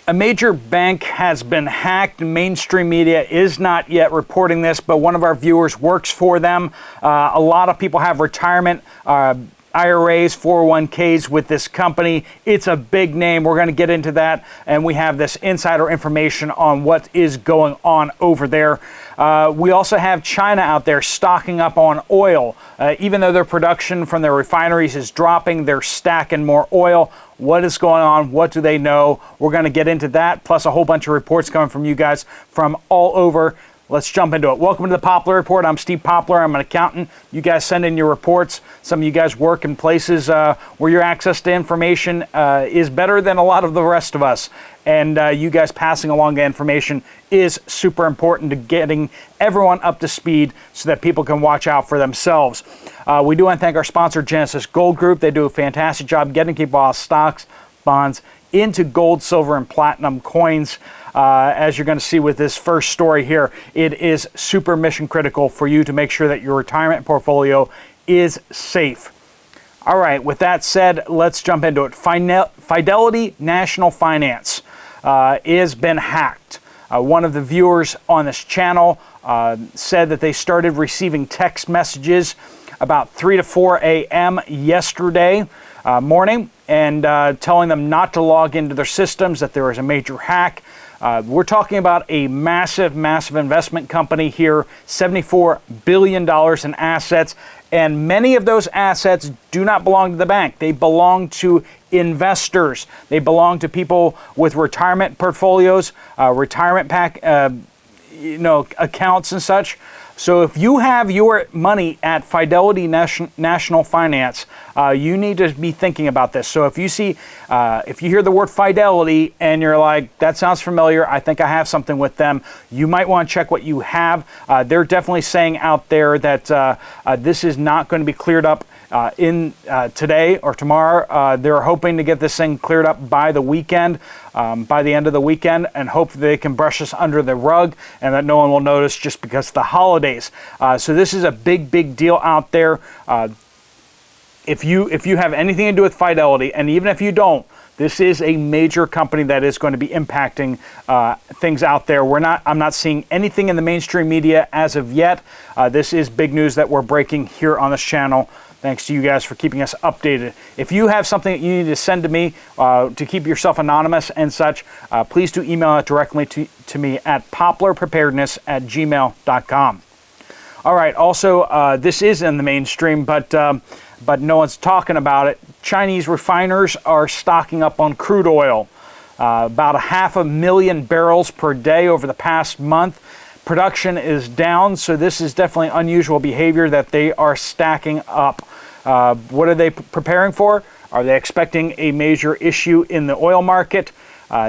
A major bank has been hacked. Mainstream media is not yet reporting this, but one of our viewers works for them. A lot of people have retirement IRAs, 401ks with this company. It's a big name. We're going to get into that, and we have this insider information on what is going on over there. We also have China out there stocking up on oil. Even though their production from their refineries is dropping, they're stacking more oil. What is going on? What do they know? We're going to get into that, plus a whole bunch of reports coming from you guys from all over. Let's jump into it. Welcome to the Poplar Report. I'm Steve Poplar. I'm an accountant. You guys send in your reports. Some of you guys work in places where your access to information is better than a lot of the rest of us. And you guys passing along the information is super important to getting everyone up to speed so that people can watch out for themselves. We do want to thank our sponsor, Genesis Gold Group. They do a fantastic job getting people off stocks, bonds, into gold, silver, and platinum coins. As you're going to see with this first story here, it is super mission critical for you to make sure that your retirement portfolio is safe. All right, with that said, let's jump into it. Fidelity National Finance has been hacked. One of the viewers on this channel said that they started receiving text messages about 3 to 4 a.m. yesterday morning and telling them not to log into their systems, that there was a major hack. We're talking about a massive investment company here, $74 billion in assets, and many of those assets do not belong to the bank. They belong to investors. They belong to people with retirement portfolios, retirement accounts and such. So if you have your money at Fidelity National Finance, you need to be thinking about this. So if you see, if you hear the word Fidelity and you're like, that sounds familiar, I think I have something with them, you might want to check what you have. They're definitely saying out there that this is not going to be cleared up today or tomorrow. They're hoping to get this thing cleared up by the weekend, by the end of the weekend, and hope they can brush this under the rug and that no one will notice just because of the holidays. So this is a big deal out there. If you have anything to do with Fidelity, and even if you don't, this is a major company that is going to be impacting things out there. I'm not seeing anything in the mainstream media as of yet. This is big news that we're breaking here on this channel. Thanks to you guys for keeping us updated. If you have something that you need to send to me to keep yourself anonymous and such, please do email it directly to me at poplarpreparedness@gmail.com. All right, also, this is in the mainstream, but no one's talking about it. Chinese refiners are stocking up on crude oil, about 500,000 barrels per day over the past month. Production is down, so this is definitely unusual behavior that they are stacking up. What are they preparing for? Are they expecting a major issue in the oil market?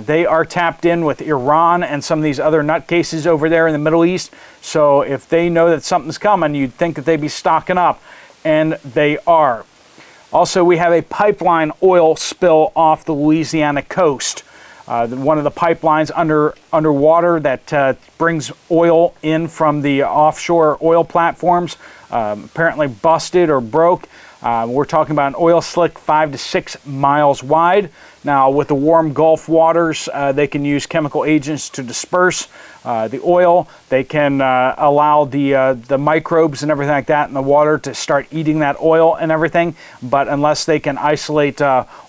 They are tapped in with Iran and some of these other nutcases over there in the Middle East. So if they know that something's coming, you'd think that they'd be stocking up, and they are. Also, we have a pipeline oil spill off the Louisiana coast. One of the pipelines underwater that brings oil in from the offshore oil platforms apparently busted or broke. We're talking about an oil slick 5 to 6 miles wide. Now, with the warm Gulf waters, they can use chemical agents to disperse the oil. They can allow the microbes and everything like that in the water to start eating that oil and everything. But unless they can isolate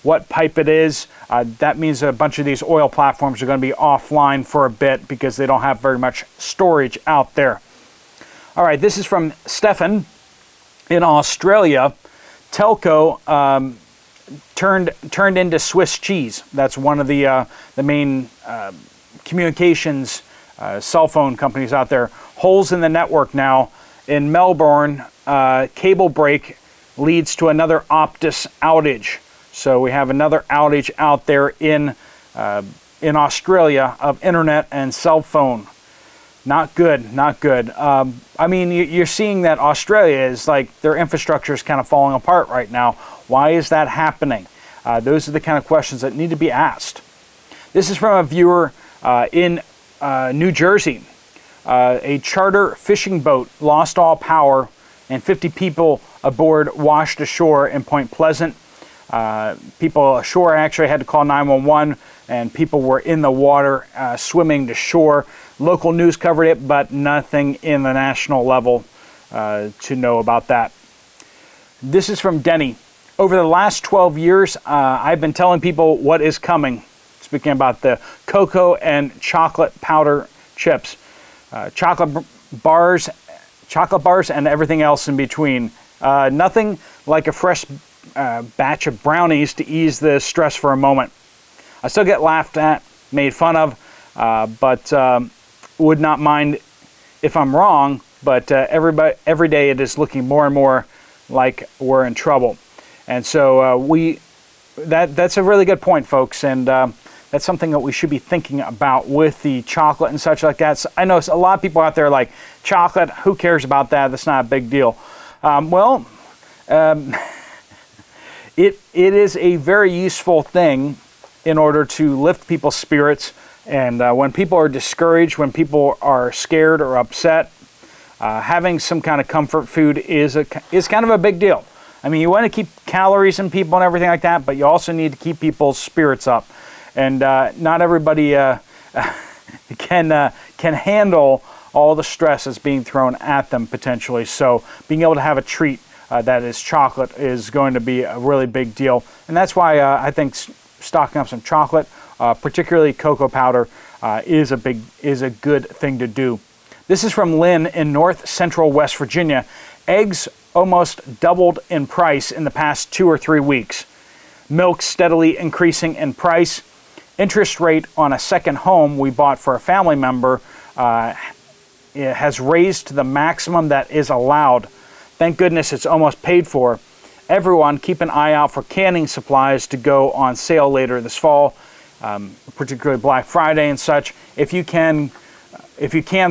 what pipe it is, that means a bunch of these oil platforms are going to be offline for a bit because they don't have very much storage out there. All right, this is from Stefan in Australia. Telco turned into Swiss cheese. That's one of the main communications cell phone companies out there. Holes in the network now. In Melbourne, cable break leads to another Optus outage. So we have another outage out there in Australia of internet and cell phone. Not good, not good. I mean, you're seeing that Australia is like, their infrastructure is kind of falling apart right now. Why is that happening? Those are the kind of questions that need to be asked. This is from a viewer in New Jersey. A charter fishing boat lost all power and 50 people aboard washed ashore in Point Pleasant. People ashore actually had to call 911. and people were in the water swimming to shore. Local news covered it, but nothing in the national level to know about that. This is from Denny. Over the last 12 years, I've been telling people what is coming. Speaking about the cocoa and chocolate powder chips, chocolate bars, and everything else in between. Nothing like a fresh batch of brownies to ease the stress for a moment. I still get laughed at, made fun of, but would not mind if I'm wrong. But every day it is looking more and more like we're in trouble. And so that's a really good point, folks. And that's something that we should be thinking about with the chocolate and such like that. So I know a lot of people out there are like, chocolate, who cares about that? That's not a big deal. It is a very useful thing in order to lift people's spirits. And when people are discouraged, when people are scared or upset, having some kind of comfort food is kind of a big deal. I mean, you want to keep calories in people and everything like that, but you also need to keep people's spirits up. And not everybody can handle all the stress that's being thrown at them potentially. So being able to have a treat that is chocolate is going to be a really big deal. And that's why I think stocking up some chocolate, particularly cocoa powder, is a good thing to do. This is from Lynn in north central West Virginia. Eggs almost doubled in price in the past 2 or 3 weeks. Milk steadily increasing in price. Interest rate on a second home we bought for a family member has raised to the maximum that is allowed. Thank goodness it's almost paid for. Everyone keep an eye out for canning supplies to go on sale later this fall, particularly Black Friday and such. If you can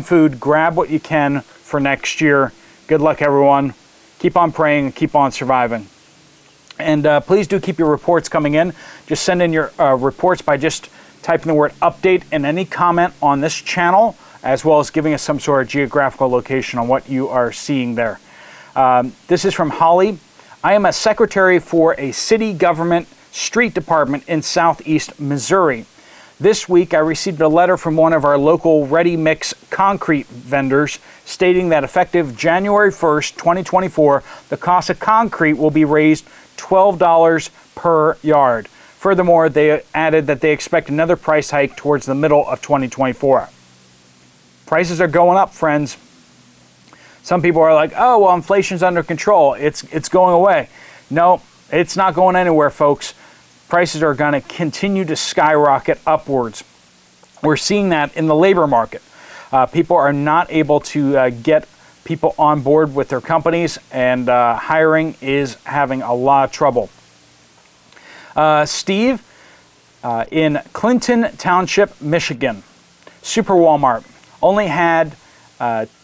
food, grab what you can for next year. Good luck, everyone. Keep on praying and keep on surviving. And please do keep your reports coming in. Just send in your reports by just typing the word update in any comment on this channel, as well as giving us some sort of geographical location on what you are seeing there. This is from Holly. I am a secretary for a city government street department in southeast Missouri. This week, I received a letter from one of our local ready-mix concrete vendors stating that effective January 1st, 2024, the cost of concrete will be raised $12 per yard. Furthermore, they added that they expect another price hike towards the middle of 2024. Prices are going up, friends. Some people are like, oh, well, inflation's under control. It's going away. No, it's not going anywhere, folks. Prices are going to continue to skyrocket upwards. We're seeing that in the labor market. People are not able to get people on board with their companies, and hiring is having a lot of trouble. Steve in Clinton Township, Michigan, Super Walmart only had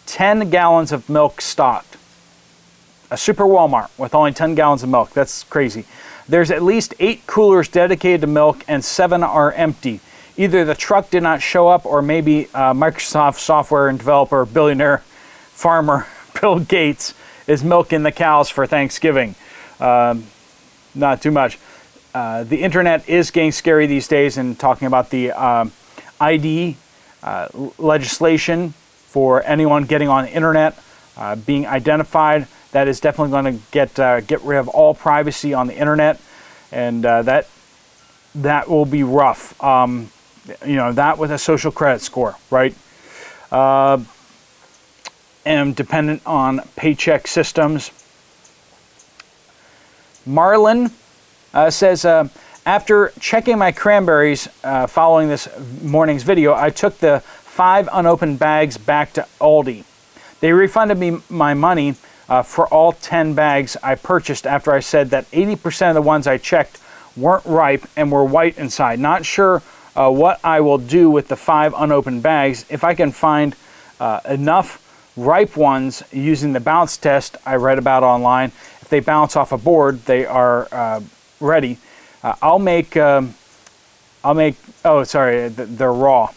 10 gallons of milk stocked. A Super Walmart with only 10 gallons of milk. That's crazy. There's at least 8 coolers dedicated to milk and 7 are empty. Either the truck did not show up, or maybe Microsoft software and developer, billionaire farmer Bill Gates is milking the cows for Thanksgiving. Not too much. The internet is getting scary these days, and talking about the ID legislation for anyone getting on the internet being identified. That is definitely going to get rid of all privacy on the internet, and that will be rough. That with a social credit score, right? And dependent on paycheck systems. Marlon says, after checking my cranberries following this morning's video, I took the 5 unopened bags back to Aldi. They refunded me my money for all 10 bags I purchased after I said that 80% of the ones I checked weren't ripe and were white inside. Not sure what I will do with the 5 unopened bags. If I can find enough ripe ones using the bounce test I read about online, if they bounce off a board, they are ready. I'll make, they're raw.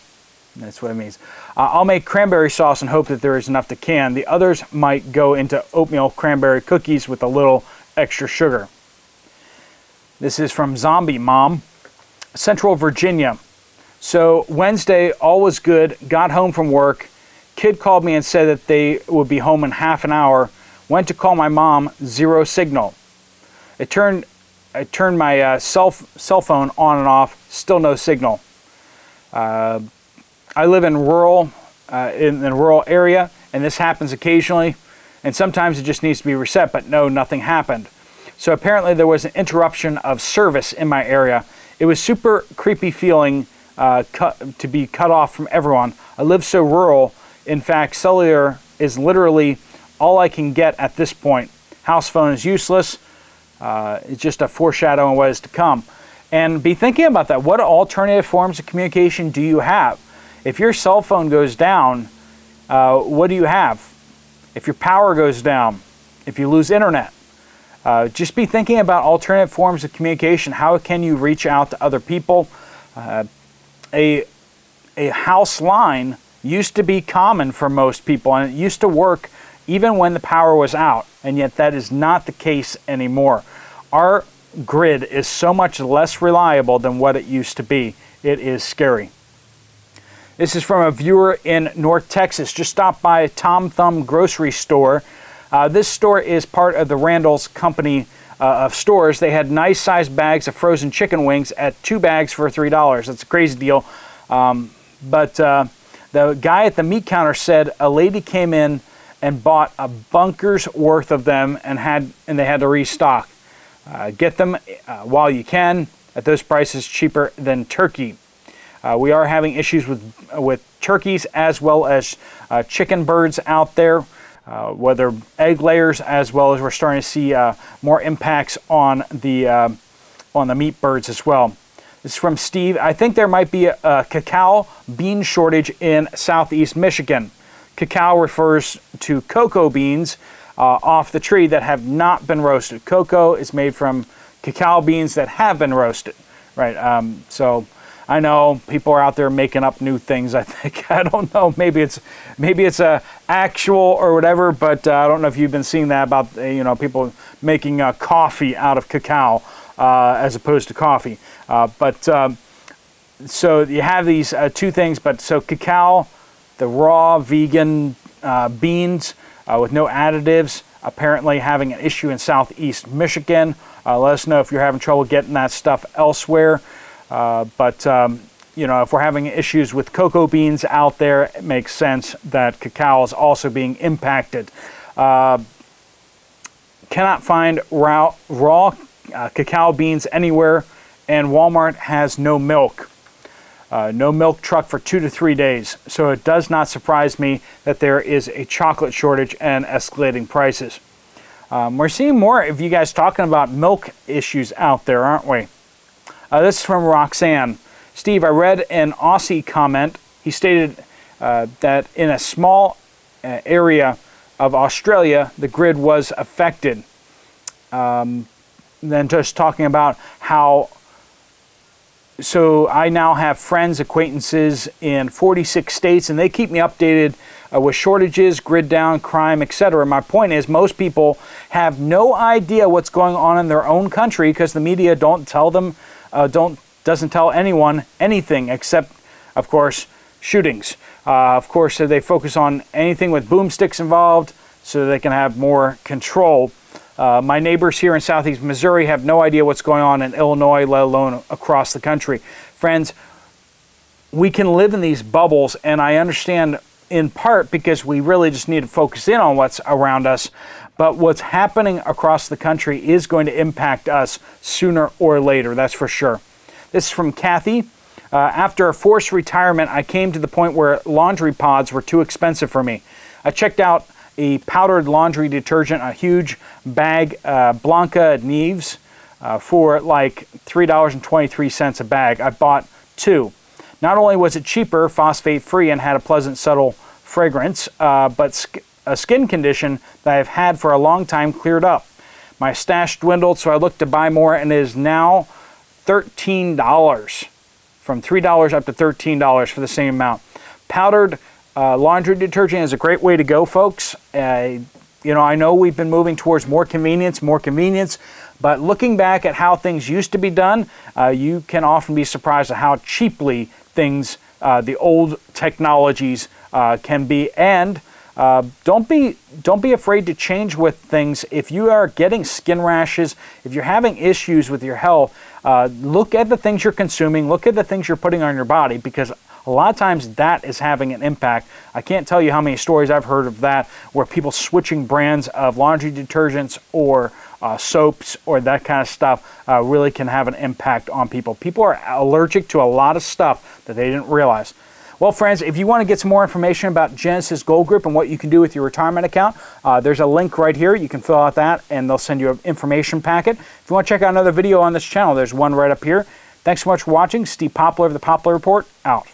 That's what it means. I'll make cranberry sauce and hope that there is enough to can. The others might go into oatmeal cranberry cookies with a little extra sugar. This is from ZombieMom. Central Virginia. So Wednesday, all was good. Got home from work. Kid called me and said that they would be home in half an hour. Went to call my mom, zero signal. I turned my cell phone on and off, still no signal. I live in rural area, and this happens occasionally, and sometimes it just needs to be reset, but no, nothing happened. So apparently there was an interruption of service in my area. It was super creepy feeling to be cut off from everyone. I live so rural. In fact, cellular is literally all I can get at this point. House phone is useless. It's just a foreshadowing what is to come. And be thinking about that. What alternative forms of communication do you have? If your cell phone goes down, what do you have? If your power goes down, if you lose internet, just be thinking about alternative forms of communication. How can you reach out to other people? A house line used to be common for most people, and it used to work even when the power was out, and yet that is not the case anymore. Our grid is so much less reliable than what it used to be. It is scary. This is from a viewer in North Texas. Just stopped by a Tom Thumb grocery store. This store is part of the Randall's company of stores. They had nice sized bags of frozen chicken wings at 2 bags for $3. That's a crazy deal. But the guy at the meat counter said a lady came in and bought a bunker's worth of them, and they had to restock. Get them while you can at those prices, cheaper than turkey. We are having issues with turkeys as well as chicken birds out there, whether egg layers, as well as we're starting to see more impacts on the meat birds as well. This is from Steve. I think there might be a cacao bean shortage in southeast Michigan. Cacao refers to cocoa beans off the tree that have not been roasted. Cocoa is made from cacao beans that have been roasted, right? So I know people are out there making up new things. I think I don't know. Maybe it's a actual or whatever, but I don't know if you've been seeing that about people making coffee out of cacao as opposed to coffee. So you have these two things. But so cacao, the raw vegan beans with no additives, apparently having an issue in southeast Michigan. Let us know if you're having trouble getting that stuff elsewhere. But if we're having issues with cocoa beans out there, it makes sense that cacao is also being impacted. Cannot find raw cacao beans anywhere, and Walmart has no milk. No milk truck for 2 to 3 days. So it does not surprise me that there is a chocolate shortage and escalating prices. We're seeing more of you guys talking about milk issues out there, aren't we? This is from Roxanne. Steve, I read an Aussie comment. He stated that in a small area of Australia, the grid was affected. Then just talking about how, so I now have friends, acquaintances in 46 states, and they keep me updated with shortages, grid down, crime, etc. My point is, most people have no idea what's going on in their own country because the media don't tell them, doesn't tell anyone anything except, of course, shootings. Of course, so they focus on anything with boomsticks involved so they can have more control. My neighbors here in southeast Missouri have no idea what's going on in Illinois, let alone across the country. Friends, we can live in these bubbles, and I understand in part because we really just need to focus in on what's around us. But what's happening across the country is going to impact us sooner or later, that's for sure. This is from Kathy. After a forced retirement, I came to the point where laundry pods were too expensive for me. I checked out a powdered laundry detergent, a huge bag, Blanca Neves, for like $3.23 a bag. I bought 2. Not only was it cheaper, phosphate-free, and had a pleasant, subtle fragrance, but a skin condition that I've had for a long time cleared up. My stash dwindled, so I looked to buy more, and it is now $13. From $3 up to $13 for the same amount. Powdered laundry detergent is a great way to go, folks. You know, I know we've been moving towards more convenience, but looking back at how things used to be done, you can often be surprised at how cheaply things, the old technologies can be. And don't be afraid to change with things. If you are getting skin rashes, if you're having issues with your health, look at the things you're consuming, look at the things you're putting on your body, because a lot of times that is having an impact. I can't tell you how many stories I've heard of that, where people switching brands of laundry detergents or soaps or that kind of stuff really can have an impact on people. People are allergic to a lot of stuff that they didn't realize. Well, friends, if you want to get some more information about Genesis Gold Group and what you can do with your retirement account, there's a link right here. You can fill out that and they'll send you an information packet. If you want to check out another video on this channel, there's one right up here. Thanks so much for watching. Steve Poplar of the Poplar Report, out.